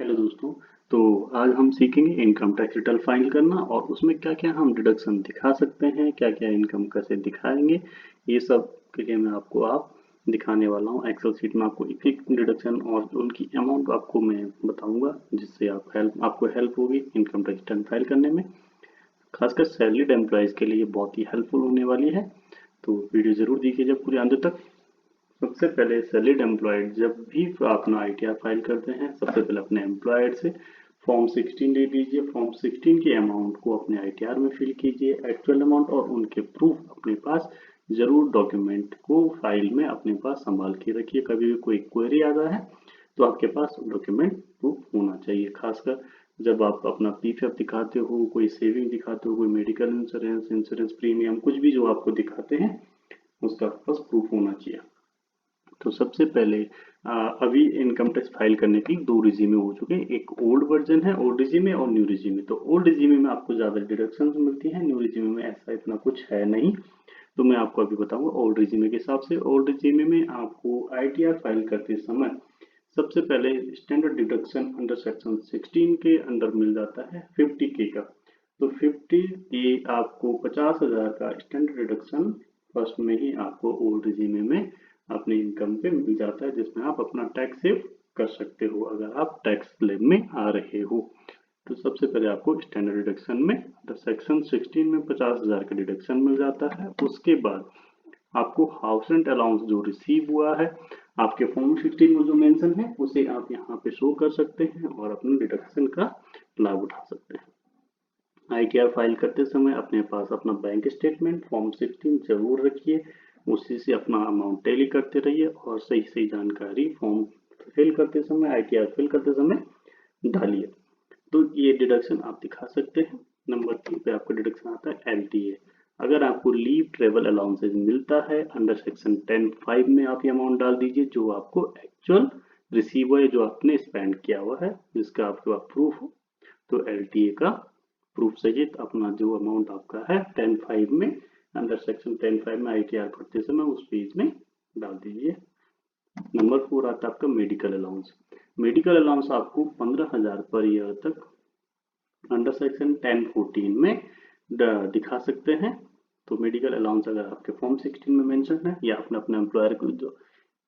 Hello दोस्तों। तो आज हम सीखेंगे इनकम टैक्स रिटर्न फाइल करना और उसमें क्या क्या हम डिडक्शन दिखा सकते हैं, क्या क्या इनकम कैसे दिखाएंगे। ये सब के लिए मैं आप दिखाने वाला हूँ। एक्सेल शीट में आपको एक एक डिडक्शन और उनकी अमाउंट आपको मैं बताऊंगा, जिससे आपको हेल्प होगी इनकम टैक्स रिटर्न फाइल करने में। खासकर सैलरीड एम्प्लॉयज़ के लिए बहुत ही हेल्पफुल होने वाली है। तो वीडियो ज़रूर देखिए जब पूरे अंत तक। सबसे पहले सैलरीड एम्प्लॉयड जब भी अपना आईटीआर फाइल करते हैं, सबसे पहले अपने एम्प्लॉयड से फॉर्म 16 ले लीजिए। फॉर्म 16 के अमाउंट को अपने आईटीआर में फिल कीजिए, एक्चुअल अमाउंट और उनके प्रूफ अपने पास जरूर डॉक्यूमेंट को फाइल में अपने पास संभाल के रखिए। कभी भी कोई क्वेरी आता है तो आपके पास डॉक्यूमेंट प्रूफ होना चाहिए। खासकर जब आप अपना पीपीएफ दिखाते हो, कोई सेविंग दिखाते हो, कोई मेडिकल इंश्योरेंस, इंश्योरेंस प्रीमियम, कुछ भी जो आपको दिखाते हैं उसका पास प्रूफ होना चाहिए। तो सबसे पहले अभी इनकम टैक्स फाइल करने के लिए दो रिज्यूमे हो चुके हैं। एक ओल्ड वर्जन है, ओल्ड रिज्यूमे, और न्यू रिज्यूमे। तो ओल्ड रिज्यूमे में आपको ज़्यादा डिडक्शंस मिलती हैं, न्यू रिज्यूमे में ऐसा इतना कुछ है नहीं। तो मैं आपको अभी बताऊंगा ओल्ड रिज्यूमे के हिसाब से। ओल्ड रिज्यूमे में आपको आईटीआर फाइल करते समय सबसे पहले स्टैंडर्ड डिडक्शन अंडर सेक्शन 16 के अंडर मिल जाता है 50K का। तो 50K आपको 50,000 का स्टैंडर्ड डिडक्शन फर्स्ट में ही आपको ओल्ड रिज्यूमे में अपने इनकम पे मिल जाता है, जिसमें आप अपना टैक्स सेव कर सकते हो अगर आप टैक्स स्लैब में आ रहे हो। तो सबसे पहले आपको स्टैंडर्ड डिडक्शन में सेक्शन 16 में 50,000 का डिडक्शन मिल जाता है। उसके बाद आपको हाउस रेंट अलाउंस जो रिसीव हुआ है आपके फॉर्म 16 में जो मेंशन है उसे आप यहाँ पे शो कर सकते हैं और अपने डिडक्शन का लाभ उठा सकते हैं। आईटीआर फाइल करते समय अपने पास अपना बैंक स्टेटमेंट फॉर्म 16 जरूर रखिए, उसी से अपना अमाउंट टैली करते रहिए और सही सही जानकारी फॉर्म फिल करते समय, आईटीआर फिल करते समय डालिए। तो ये डिडक्शन आप दिखा सकते हैं। नंबर 3 पे आपको डिडक्शन आता है एलटीए। अगर आपको लीव ट्रेवल अलाउंसेज मिलता है अंडर सेक्शन 10(5) में आप ये अमाउंट डाल दीजिए जो आपको एक्चुअल रिसीव हुआ है, जो आपने स्पेंड किया हुआ है, जिसका आपके पास प्रूफ हो। तो एलटीए का प्रूफ सहित अपना जो अमाउंट आपका है 10(5) में अंडर सेक्शन 10(5) में आईटीआर भरते समय उस पेज में डाल दीजिए। नंबर 4 आता है आपका मेडिकल अलाउंस। मेडिकल अलाउंस आपको 15,000 पर ईयर तक अंडर सेक्शन 10(14) में दिखा सकते हैं। तो मेडिकल अलाउंस अगर आपके फॉर्म 16 में मेंशन है या अपने अपने एम्प्लॉयर को जो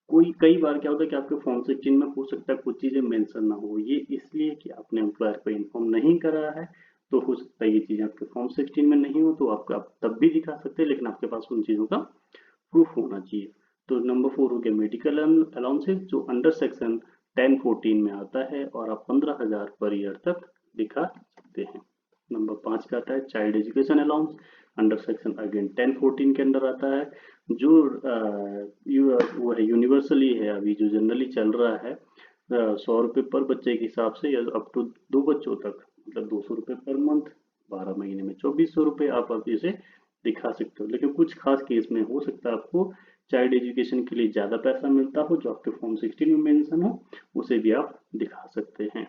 कोई कई बार क्या होता है कि आपके फॉर्म 16 में हो सकता है कुछ चीजें मेंशन ना हो, ये इसलिए कि आपने एम्प्लॉयर को इन्फॉर्म नहीं करा है। तो हो सकता है ये चीजें आपके फॉर्म 16 में नहीं हो, तो आपका आप तब भी दिखा सकते हैं, लेकिन आपके पास उन चीजों का प्रूफ होना चाहिए। तो नंबर 4 हो गया मेडिकल अलाउंसेस जो अंडर सेक्शन 10(14) में आता है और आप 15,000 पर ईयर तक दिखा सकते हैं। नंबर 5 का आता है child education allowance under section again 10(14) के अंडर आता है, जो वो है यूनिवर्सली है, अभी जो जनरली चल रहा है 100 रुपये पर बच्चे के हिसाब से, या अप टू 2 बच्चों तक, मतलब 200 रुपये पर मंथ, 12 महीने में 2400 रुपये आप इसे दिखा सकते हो। लेकिन कुछ खास केस में हो सकता है आपको चाइल्ड एजुकेशन के लिए ज़्यादा पैसा मिलता हो, जो आपके फॉर्म 16 में मेंशन हो, उसे भी आप दिखा सकते हैं।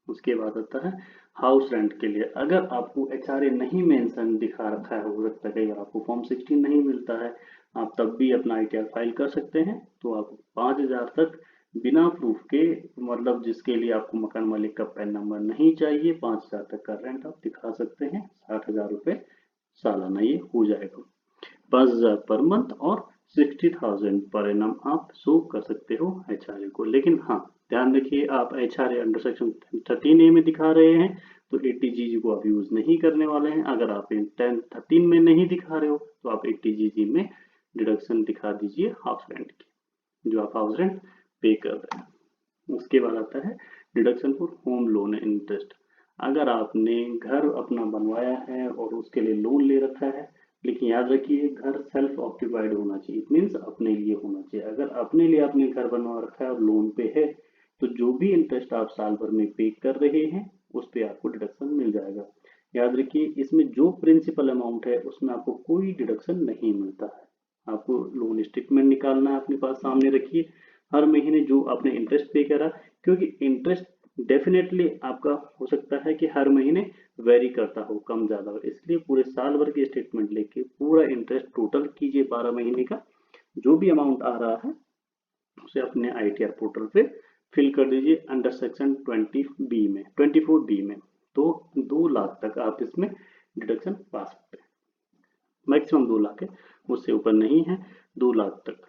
उसके बाद आता है हाउस रेंट के लिए। अगर आपको एचआरए नहीं मेंशन दिखा रखा है, हो सकता है कई बार आपको फॉर्म 16 नहीं मिलता है, आप तब भी अपना आईटीआर फाइल कर सकते हैं। तो आप 5,000 तक बिना प्रूफ के, मतलब जिसके लिए आपको मकान मालिक का पैन नंबर नहीं चाहिए, 5,000 तक का रेंट आप दिखा सकते हैं। 60,000 रुपये सालाना ये हो जाएगा। 5,000 पर मंथ और 60,000 पर एनम आप शो कर सकते हो एचआरए को। लेकिन हाँ, ध्यान रखिए आप एचआरए अंडर सेक्शन 13A में दिखा रहे हैं तो 80GG को आप यूज नहीं करने वाले हैं। अगर आप 13 में नहीं दिखा रहे हो तो आप 80GG में डिडक्शन दिखा दीजिए हाउस रेंट की, जो आप हाउस रेंट पे कर रहे हैं। उसके बाद आता है deduction for home loan interest. अगर आपने घर अपना बनवाया है और उसके लिए लोन ले रखा है, लेकिन याद रखिए घर सेल्फ ऑक्यूपाइड होना चाहिए, इट मीन्स अपने लिए होना चाहिए। अगर अपने लिए आपने घर बनवा रखा है और लोन पे है तो जो भी इंटरेस्ट आप साल भर में पे कर रहे हैं उस पे आपको डिडक्शन मिल जाएगा। याद रखिए इसमें जो प्रिंसिपल अमाउंट है उसमें आपको कोई डिडक्शन नहीं मिलता है। आपको लोन स्टेटमेंट निकालना है, अपने पास सामने रखिए, हर महीने जो आपने इंटरेस्ट पे करा, क्योंकि इंटरेस्ट डेफिनेटली आपका हो सकता है कि हर महीने वेरी करता हो, कम ज़्यादा हो, इसलिए पूरे साल भर की स्टेटमेंट लेके पूरा इंटरेस्ट टोटल कीजिए 12 महीने का, जो भी अमाउंट आ रहा है उसे अपने आईटीआर पोर्टल पे फिल कर दीजिए अंडर सेक्शन 24 बी में। तो 2 लाख तक आप इसमें डिडक्शन पा सकते हैं। मैक्सिमम 2 लाख है, उससे ऊपर नहीं है, 2 लाख तक।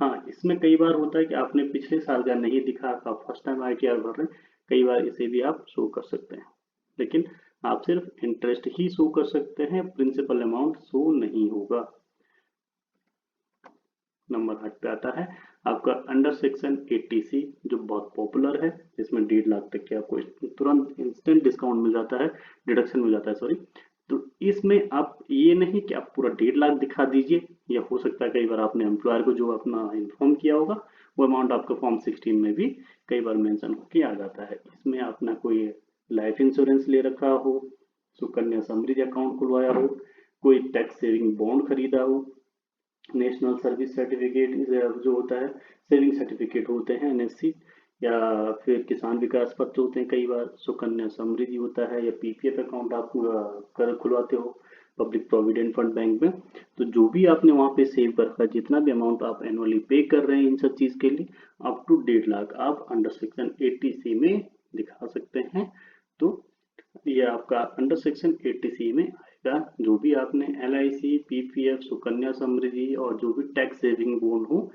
हाँ, इसमें कई बार होता है कि आपने पिछले साल का नहीं दिखा, आप फर्स्ट टाइम आईटीआर भर रहे हैं, कई बार इसे भी आप शो कर सकते हैं, लेकिन आप सिर्फ इंटरेस्ट ही शो कर सकते हैं, प्रिंसिपल अमाउंट शो नहीं होगा। नंबर 8 पे आता है आपका अंडर सेक्शन 80C, जो बहुत पॉपुलर है, इसमें 1.5 लाख तक के आपको तुरंत इंस्टेंट डिस्काउंट मिल जाता है, डिडक्शन मिल जाता है, सॉरी। तो इसमें आप ये नहीं कि आप पूरा 1.5 लाख दिखा दीजिए, या हो सकता है कई बार आपने एम्प्लॉयर को जो अपना इन्फॉर्म किया होगा वो अमाउंट आपका फॉर्म 16 में भी कई बार मेंशन होके आ जाता है। इसमें आपने कोई लाइफ इंश्योरेंस ले रखा हो, सुकन्या समृद्धि अकाउंट खुलवाया हो, कोई टैक्स सेविंग बॉन्ड खरीदा हो, नेशनल सर्विस सर्टिफिकेट जो होता है, सेविंग सर्टिफिकेट होते हैं एनएससी, या फिर किसान विकास पत्र होते हैं, कई बार सुकन्या समृद्धि होता है, या पीपीएफ अकाउंट आप कर खुलवाते हो पब्लिक प्रोविडेंट फंड बैंक में। तो जो भी आपने वहाँ पे सेव कर रखा है, जितना भी अमाउंट आप एनुअली पे कर रहे हैं इन सब चीज़ के लिए, अप टू 1.5 लाख आप अंडर सेक्शन 80C में दिखा सकते हैं। तो ये आपका अंडर सेक्शन 80C में आएगा, जो भी आपने LIC, पीपीएफ, सुकन्या समृद्धि और जो भी टैक्स सेविंग बॉन्ड हो,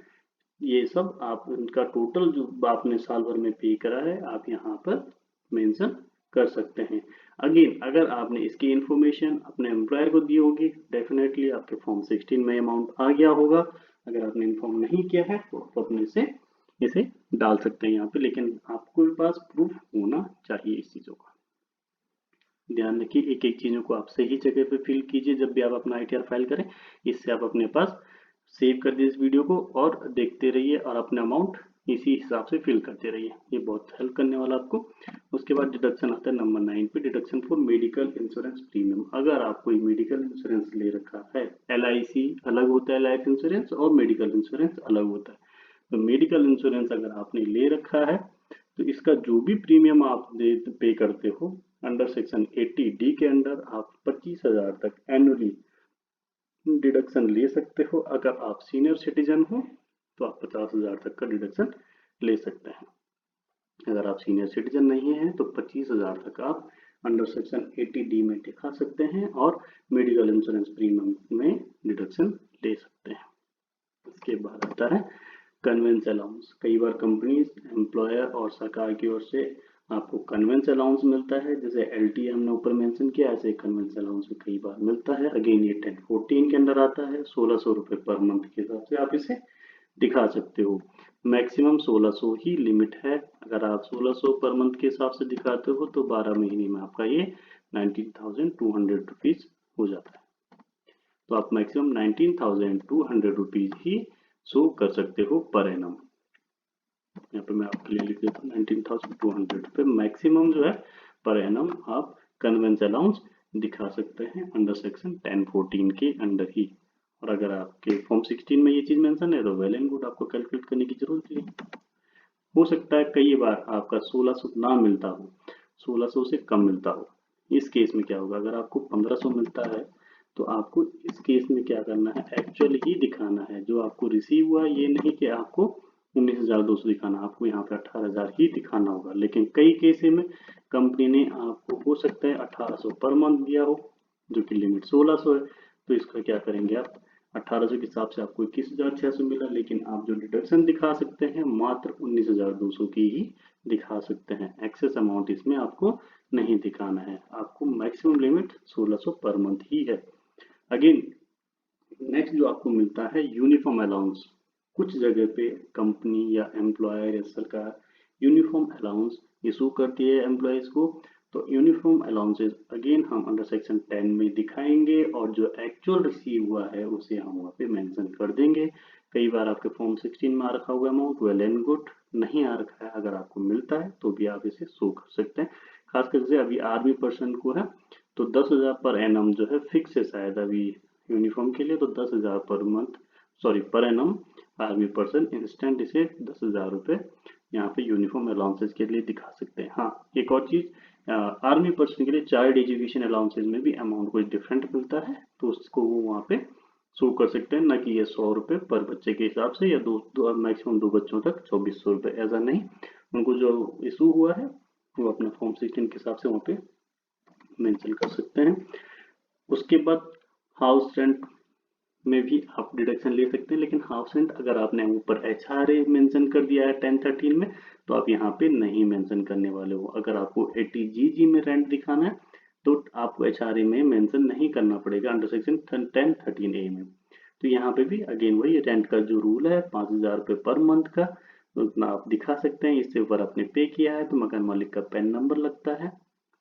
ये सब आप इनका टोटल जो आपने साल भर में पे करा है आप यहाँ पर मेंशन कर सकते हैं। अगेन अगर आपने इसकी इंफॉर्मेशन अपने एम्प्लॉयर को दी होगी, डेफिनेटली आपके फॉर्म 16 में अमाउंट आ गया होगा। अगर आपने इन्फॉर्म नहीं किया है तो आप अपने से इसे डाल सकते हैं यहाँ पे, लेकिन आपके पास प्रूफ होना चाहिए इस चीज़ों का। ध्यान रखिए, एक एक चीज़ों को आप सही जगह पे फिल कीजिए जब भी आप अपना आईटीआर फाइल करें। इससे आप अपने पास सेव कर दीजिए इस वीडियो को और देखते रहिए और अपना अमाउंट इसी हिसाब से फिल करते रहिए, ये बहुत हेल्प करने वाला आपको। उसके बाद डिडक्शन आता है नंबर 9 पे, deduction for medical insurance premium. अगर आप कोई मेडिकल इंश्योरेंस ले रखा है, LIC अलग होता है लाइफ इंश्योरेंस, और मेडिकल इंश्योरेंस अलग होता है। तो मेडिकल इंश्योरेंस अगर आपने ले रखा है तो इसका जो भी प्रीमियम आप पे करते हो अंडर सेक्शन 80D के अंडर, आप 25,000 तक एनुअली डिडक्शन ले सकते हो। अगर आप सीनियर सिटीजन हो तो आप 50,000 तक का डिडक्शन ले सकते हैं। अगर आप सीनियर सिटीजन नहीं हैं तो 25,000 तक आप अंडर सेक्शन 80D में दिखा सकते हैं और मेडिकल इंश्योरेंस प्रीमियम में डिडक्शन ले सकते हैं। इसके बाद आता है कन्वेंस अलाउंस। कई बार कंपनीज, एम्प्लॉयर और सरकार की ओर से आपको कन्वेंस अलाउंस मिलता है, जैसे LT हमने ऊपर मेंशन किया, ऐसे कन्वेंस अलाउंस भी कई बार मिलता है। अगेन ये 1014 के अंदर आता है, 1600 रुपये पर मंथ के हिसाब से आप इसे दिखा सकते हो। मैक्सिमम 1600 ही लिमिट है। अगर आप 1600 पर मंथ के हिसाब से दिखाते हो तो 12 महीने में आपका ये 19,200 रुपीज हो जाता है। तो आप मैक्सिमम 19,200 रुपीज ही शो कर सकते हो पर एनम। यहाँ पे मैं आपके लिए लिख देता हूँ 19,200 रुपये मैक्सिमम जो है पर एनम आप कन्वेंस अलाउंस दिखा सकते हैं अंडर सेक्शन 1014 के अंडर ही। और अगर आपके फॉर्म 16 में ये चीज मेंशन है तो वेल एंड गुड, आपको कैलकुलेट करने की जरूरत नहीं। हो सकता है कई बार आपका 1600 ना मिलता हो, 1600 से कम मिलता हो। इस केस में क्या होगा, अगर आपको 1500 मिलता है तो आपको इस केस में क्या करना है, एक्चुअल ही दिखाना है जो आपको रिसीव हुआ। ये नहीं कि आपको 19,200 दिखाना, आपको यहाँ पे 18,000 ही दिखाना होगा। लेकिन कई केस में कंपनी ने आपको हो सकता है 1800 पर मंथ दिया हो, जो कि लिमिट 1600 है। तो इसका क्या करेंगे आप, 1800 के हिसाब से आपको 21,600 मिला, लेकिन आप जो डिडक्शन दिखा सकते हैं मात्र 19,200 की ही दिखा सकते हैं। एक्सेस अमाउंट इसमें आपको नहीं दिखाना है, आपको मैक्सिमम लिमिट 1600 पर मंथ ही है। अगेन नेक्स्ट जो आपको मिलता है यूनिफॉर्म अलाउंस। कुछ जगह पे कंपनी या एम्प्लॉयर या सरकार यूनिफॉर्म अलाउंस इशू करती है एम्प्लॉयज को। तो यूनिफॉर्म अलाउंसेस अगेन हम अंडर सेक्शन 10 में दिखाएंगे और जो एक्चुअल रिसीव हुआ है उसे हम वहाँ पे मेंशन कर देंगे। कई बार आपके फॉर्म 16 में आ रखा हुआ अमाउंट, वेल एंड गुड। नहीं आ रखा है, अगर आपको मिलता है तो भी आप इसे शो कर सकते हैं। खासकर से अभी आर्मी पर्सन को है तो 10,000 पर एनम जो है फिक्स है शायद अभी यूनिफॉर्म के लिए, तो 10,000 per month, sorry per annum army person instant इसे 10,000 रुपये यहाँ पे यूनिफॉर्म अलाउंसेस के लिए दिखा सकते हैं। हाँ, एक और चीज, आर्मी पर्सन के लिए चाइल्ड एजुकेशन अलाउंसेस में भी अमाउंट कुछ डिफरेंट मिलता है, तो उसको वो वहाँ पे शो कर सकते हैं, ना कि ये 100 रुपये पर बच्चे के हिसाब से या मैक्सिमम 2 बच्चों तक 2400 रुपये, ऐसा नहीं। उनको जो इशू हुआ है वो अपना फॉर्म 16 के हिसाब से वहाँ पे मेंशन कर सकते हैं। उसके बाद हाउस रेंट में भी आप डिडक्शन ले सकते हैं, लेकिन हाउस रेंट अगर आपने ऊपर HRA मेंशन कर दिया है 1013 में, तो आप यहाँ पे नहीं मेंशन करने वाले हो। अगर आपको 80GG में रेंट दिखाना है तो आपको HRA में मेंशन नहीं करना पड़ेगा अंडर सेक्शन 1013A में। तो यहाँ पे भी अगेन वही रेंट का जो रूल है 5000 रुपये पर मंथ का, उतना आप दिखा सकते हैं। इससे ऊपर आपने पे किया है तो मकान मालिक का पैन नंबर लगता है,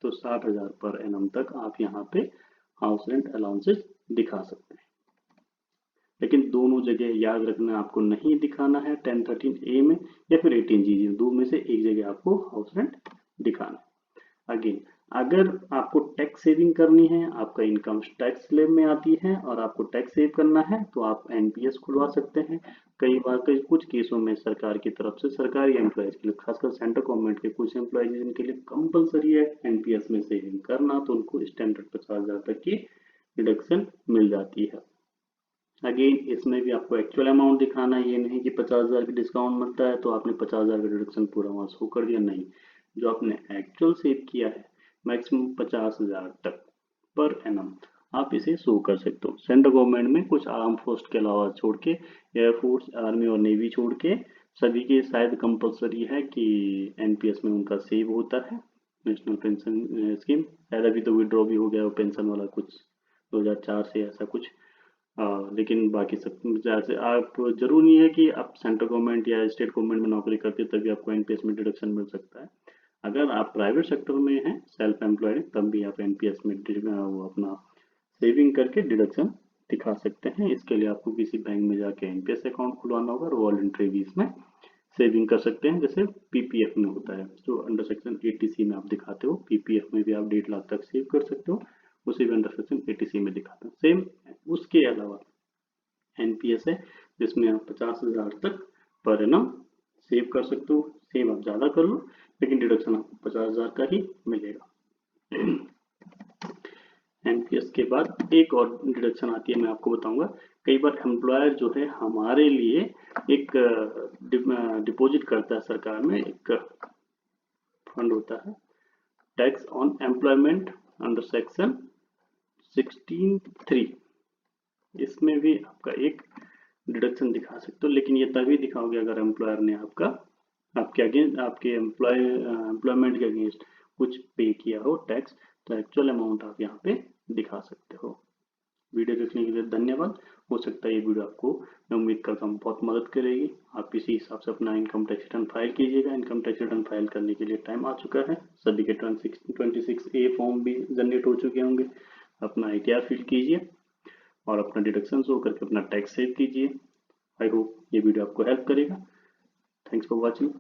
तो 60,000 पर एनम तक आप यहाँ पे हाउस रेंट अलाउंसेस दिखा सकते हैं। लेकिन दोनों जगह याद रखना, आपको नहीं दिखाना है 1013A में या फिर 18GG में, दो में से एक जगह आपको हाउस रेंट दिखाना है। अगेन अगर आपको टैक्स सेविंग करनी है, आपका इनकम टैक्स स्लैब में आती है और आपको टैक्स सेव करना है, तो आप NPS खुलवा सकते हैं। कई बार कुछ केसों में सरकार की तरफ से सरकारी एम्प्लॉयज के लिए, खासकर सेंट्रल गवर्नमेंट के कुछ एम्प्लॉयज जिनके लिए कंपलसरी है NPS में सेविंग करना, तो उनको स्टैंडर्ड 50,000 तक की डिडक्शन मिल जाती है। अगेन इसमें भी आपको एक्चुअल अमाउंट दिखाना है, ये नहीं कि 50,000 का डिस्काउंट मिलता है तो आपने 50,000 का डिडक्शन पूरा वहां शो कर दिया, नहीं। जो आपने एक्चुअल सेव किया है मैक्सिमम 50,000 तक पर एनम आप इसे शो कर सकते हो। सेंट्रल गवर्नमेंट में कुछ आर्म फोर्स के अलावा छोड़ के, एयरफोर्स, आर्मी और नेवी छोड़ के सभी के शायद कंपलसरी है कि NPS में उनका सेव होता है। नेशनल पेंशन स्कीम शायद अभी तो विड्रॉ भी हो गया वो पेंशन वाला, कुछ 2004 से ऐसा कुछ। लेकिन बाकी सब जैसे आप, जरूरी नहीं है कि आप सेंट्रल गवर्नमेंट या स्टेट गवर्नमेंट में नौकरी करते तभी आपको NPS में डिडक्शन मिल सकता है। अगर आप प्राइवेट सेक्टर में हैं, सेल्फ एम्प्लॉयड हैं, तब भी आप NPS में वो अपना सेविंग करके डिडक्शन दिखा सकते हैं। इसके लिए आपको किसी बैंक में जाके NPS अकाउंट खुलवाना होगा और वॉलंटरी भी इसमें सेविंग कर सकते हैं, जैसे PPF में होता है जो अंडर सेक्शन 80C में आप दिखाते हो। PPF में भी आप 1.5 लाख तक सेव कर सकते हो, उसे भी अंडर सेक्शन 80C में दिखाते हैं सेम। उसके अलावा NPS है जिसमें आप 50,000 तक पर एनम सेव कर सकते हो। सेव आप ज़्यादा कर लो लेकिन डिडक्शन आपको 50,000 का ही मिलेगा। NPS के बाद एक और डिडक्शन आती है, मैं आपको बताऊंगा। कई बार एम्प्लॉयर जो है हमारे लिए एक डिपॉजिट करता है सरकार में, एक फंड होता है tax on employment under section 16(3), इसमें भी आपका एक डिडक्शन दिखा सकते हो। लेकिन ये तभी दिखाओगे अगर एम्प्लॉयर ने आपके अगेंस्ट, आपके एम्प्लॉयमेंट के अगेंस्ट कुछ पे किया हो टैक्स, तो एक्चुअल अमाउंट आप यहाँ पे दिखा सकते हो। वीडियो देखने के लिए धन्यवाद। हो सकता है ये वीडियो आपको, मैं उम्मीद करता हूँ, बहुत मदद करेगी। आप इसी हिसाब से अपना इनकम टैक्स रिटर्न फाइल कीजिएगा। इनकम टैक्स रिटर्न फाइल करने के लिए टाइम आ चुका है। सभी के 26A फॉर्म भी जनरेट हो चुके होंगे। अपना ITR फिल कीजिए और अपना डिडक्शन शो करके अपना टैक्स सेव कीजिए। आई होप ये वीडियो आपको हेल्प करेगा। Thanks for watching.